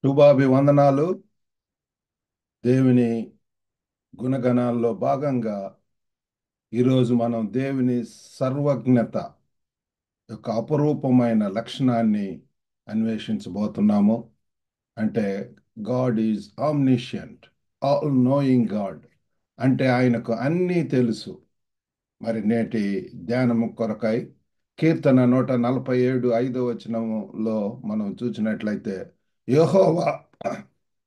శుభాభివందనాలు. దేవుని గుణగణాల్లో భాగంగా ఈరోజు మనం దేవుని సర్వజ్ఞత యొక్క అపరూపమైన లక్షణాన్ని అన్వేషించబోతున్నాము. అంటే God is omniscient, all knowing God. అంటే ఆయనకు అన్నీ తెలుసు. మరి నేటి ధ్యానము కొరకై కీర్తన 147:5 మనం చూసినట్లయితే, యెహోవా,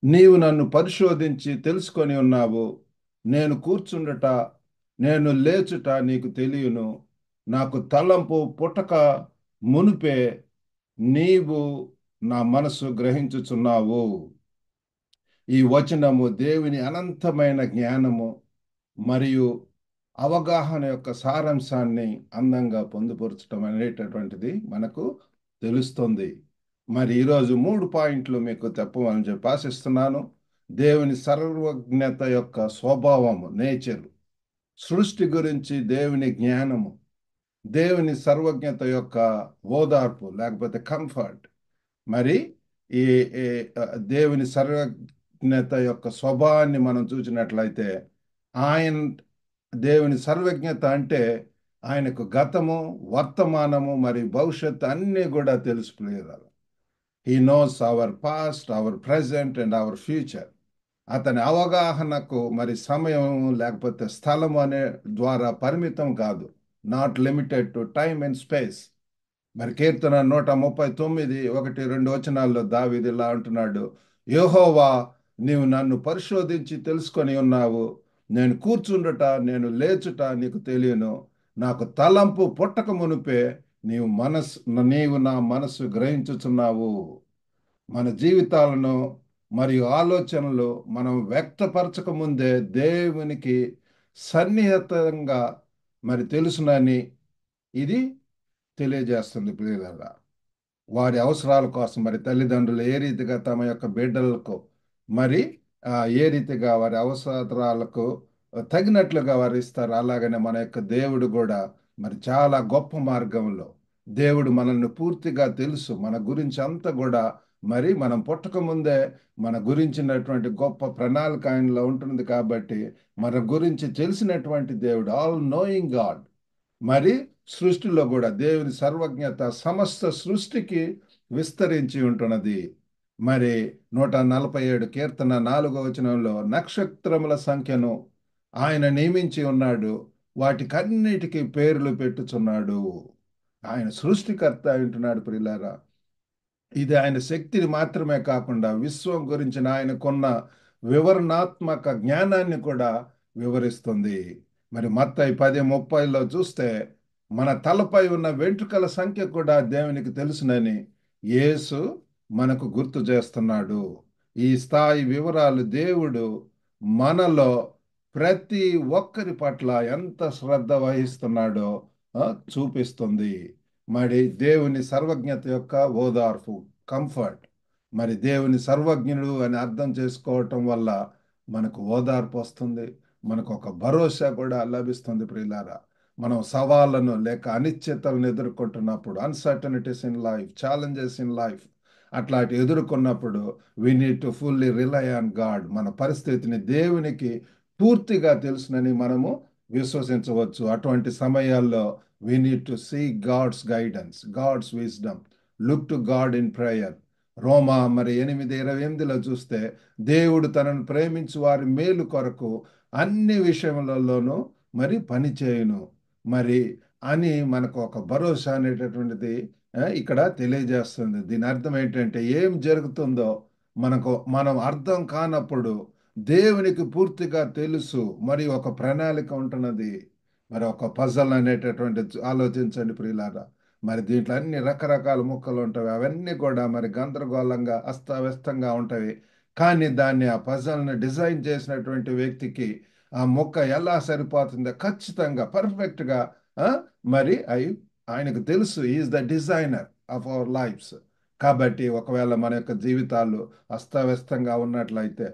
నీవు నన్ను పరిశోధించి తెలుసుకొని ఉన్నావు. నేను కూర్చుండుట, నేను లేచుట నీకు తెలియను. నాకు తలంపు పుట్టక మునుపే నీవు నా మనసు గ్రహించుచున్నావు. ఈ వచనము దేవుని అనంతమైన జ్ఞానము మరియు అవగాహన యొక్క సారాంశాన్ని అందంగా పొందుపరచడం అనేటటువంటిది మనకు తెలుస్తుంది. మరి ఈరోజు 3 పాయింట్లు మీకు చెప్పమని చెప్పి ఆశిస్తున్నాను. దేవుని సర్వజ్ఞత యొక్క స్వభావము, నేచర్, సృష్టి గురించి దేవుని జ్ఞానము, దేవుని సర్వజ్ఞత యొక్క ఓదార్పు లేకపోతే కంఫర్ట్, మరి ఈ ఈ, దేవుని సర్వజ్ఞత యొక్క స్వభావాన్ని మనం చూసినట్లయితే, ఆయన దేవుని సర్వజ్ఞత అంటే ఆయనకు గతము, వర్తమానము మరియు భవిష్యత్తు అన్నీ కూడా తెలుసుకునేదారు. He knows our past, our present and our future. అతని అవగాహనకు మరి సమయం లేకపోతే స్థలం అనే ద్వారా పరిమితం కాదు. Not limited to time and space. మరి కీర్తన 139:1-2 దావీదు ఇలా అంటున్నాడు: యెహోవా, నీవు నన్ను పరిశోధించి తెలుసుకొని ఉన్నావు. నేను కూర్చుండుట, నేను లేచుట నీకు తెలియను. నాకు తలంపు పుట్టక మునుపే నీవు నా మనస్సు గ్రహించుచున్నావు. మన జీవితాలను మరియు ఆలోచనలు మనం వ్యక్తపరచక ముందే దేవునికి సన్నిహితంగా మరి తెలుసునని ఇది తెలియజేస్తుంది ప్రియులారా. వారి అవసరాల కోసం మరి తల్లిదండ్రులు ఏ రీతిగా తమ యొక్క బిడ్డలకు మరి ఏ రీతిగా వారి అవసరాలకు తగినట్లుగా వారు ఇస్తారు, అలాగనే మన యొక్క దేవుడు కూడా మరి చాలా గొప్ప మార్గంలో దేవుడు మనల్ని పూర్తిగా తెలుసు. మన గురించి అంతా కూడా మరి మనం పుట్టక ముందే మన గురించినటువంటి గొప్ప ప్రణాళిక ఆయనలో ఉంటుంది. కాబట్టి మన గురించి తెలిసినటువంటి దేవుడు, ఆల్ నోయింగ్ గాడ్. మరి సృష్టిలో కూడా దేవుని సర్వజ్ఞత సమస్త సృష్టికి విస్తరించి ఉంటున్నది. మరి 147 కీర్తన 4వ వచనంలో, నక్షత్రముల సంఖ్యను ఆయన నియమించి ఉన్నాడు, వాటికన్నిటికీ పేర్లు పెట్టుచున్నాడు. ఆయన సృష్టికర్త అంటున్నాడు ప్రియులారా. ఇది ఆయన శక్తిని మాత్రమే కాకుండా విశ్వం గురించిన ఆయనకున్న వివరణాత్మక జ్ఞానాన్ని కూడా వివరిస్తుంది. మరి మత్తయి 10:30 చూస్తే, మన తలపై ఉన్న వెంట్రుకల సంఖ్య కూడా దేవునికి తెలుసునని యేసు మనకు గుర్తు చేస్తున్నాడు. ఈ స్థాయి వివరాలు దేవుడు మనలో ప్రతి ఒక్కరి పట్ల ఎంత శ్రద్ధ వహిస్తున్నాడో చూపిస్తుంది. మరి దేవుని సర్వజ్ఞత యొక్క ఓదార్పు, కంఫర్ట్. మరి దేవుని సర్వజ్ఞుడు అని అర్థం చేసుకోవటం వల్ల మనకు ఓదార్పు వస్తుంది, మనకు ఒక భరోసా కూడా లభిస్తుంది ప్రియులారా. మనం సవాళ్ళను లేక అనిశ్చితలను ఎదుర్కొంటున్నప్పుడు, uncertainties in life, challenges in life, అట్లాంటి ఎదుర్కొన్నప్పుడు we need to fully rely on God. మన పరిస్థితిని దేవునికి పూర్తిగా తెలుసునని మనము విశ్వసించవచ్చు. అటువంటి సమయాల్లో we need to seek God's guidance, God's wisdom. Look to God in prayer. రోమా మరి 8:28 చూస్తే, దేవుడు తనను ప్రేమించు వారి మేలు కొరకు అన్ని విషయములలోనూ మరి పని చేయును మరి అని మనకు ఒక భరోసా అనేటటువంటిది ఇక్కడ తెలియజేస్తుంది. దీని అర్థం ఏంటంటే, ఏం జరుగుతుందో మనం అర్థం కానప్పుడు దేవునికి పూర్తిగా తెలుసు. మరి ఒక ప్రణాళిక ఉంటున్నది. మరి ఒక పజల్ అనేటటువంటి ఆలోచించండి ప్రియులారా. మరి దీంట్లో అన్ని రకరకాల ముక్కలు ఉంటాయి. అవన్నీ కూడా మరి గందరగోళంగా అస్తవ్యస్తంగా ఉంటాయి. కానీ దాన్ని, ఆ పజల్ని డిజైన్ చేసినటువంటి వ్యక్తికి ఆ ముక్క ఎలా సరిపోతుందో ఖచ్చితంగా పర్ఫెక్ట్గా మరి ఆయనకు తెలుసు. Is the designer of our lives. కాబట్టి ఒకవేళ మన యొక్క జీవితాలు అస్తవ్యస్తంగా ఉన్నట్లయితే,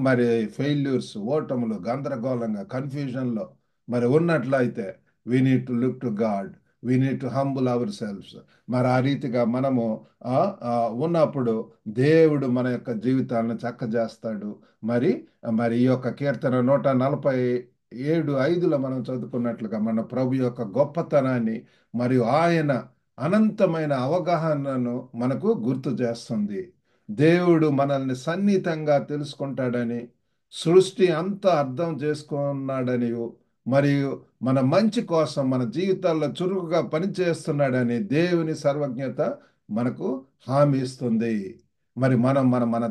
మరి ఫెయిల్యూర్స్, ఓటములు, గందరగోళంగా, కన్ఫ్యూజన్లో మరి ఉన్నట్లయితే, we need to look to God. We need to humble our selves. మరి ఆ రీతిగా మనము ఆ, ఆ, ఉన్నప్పుడు దేవుడు మన యొక్క జీవితాలను చక్కజేస్తాడు. మరి మరి ఈ యొక్క కీర్తన 147:5లో మనం చదువుకున్నట్లుగా మన ప్రభు యొక్క గొప్పతనాన్ని మరియు ఆయన అనంతమైన అవగాహనను మనకు గుర్తు చేస్తుంది. దేవుడు మనల్ని సన్నిహితంగా తెలుసుకుంటాడని, సృష్టి అంతా అర్థం చేసుకున్నాడని, మరియు మన మంచి కోసం మన జీవితాల్లో చురుకుగా పనిచేస్తున్నాడని దేవుని సర్వజ్ఞత మనకు హామీ ఇస్తుంది. మరి మనం మన మన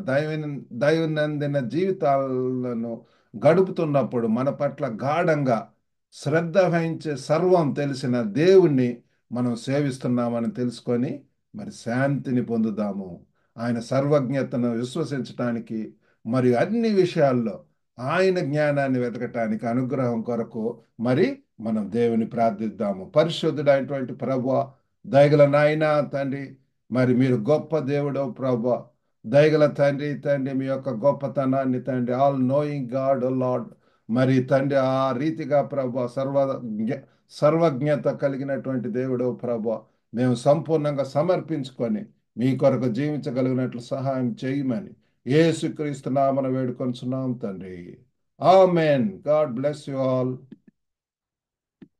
దైనందిన జీవితాలను గడుపుతున్నప్పుడు మన పట్ల గాఢంగా శ్రద్ధ వహించే సర్వం తెలిసిన దేవుణ్ణి మనం సేవిస్తున్నామని తెలుసుకొని మరి శాంతిని పొందుదాము. ఆయన సర్వజ్ఞతను విశ్వసించటానికి మరియు అన్ని విషయాల్లో ఆయన జ్ఞానాన్ని వెతకటానికి అనుగ్రహం కొరకు మరి మనం దేవుని ప్రార్థిద్దాము. పరిశుద్ధుడైనటువంటి ప్రభువా, దయగల నాయనా తండ్రి, మరి మీరు గొప్ప దేవుడో ప్రభువా, దయగల తండ్రి తండ్రి మీ యొక్క గొప్పతనాన్ని తండ్రి, ఆల్ నోయింగ్ గాడ్ ఓ లార్డ్, మరి తండ్రి ఆ రీతిగా ప్రభువా సర్వజ్ఞత కలిగినటువంటి దేవుడో ప్రభువా, మేము సంపూర్ణంగా సమర్పించుకొని మీ కొరకు జీవించగలిగినట్లు సహాయం చేయమని యేసుక్రీస్తు నామమున వేడుకొనుచున్నాం తండ్రి. ఆమేన్. God bless you all.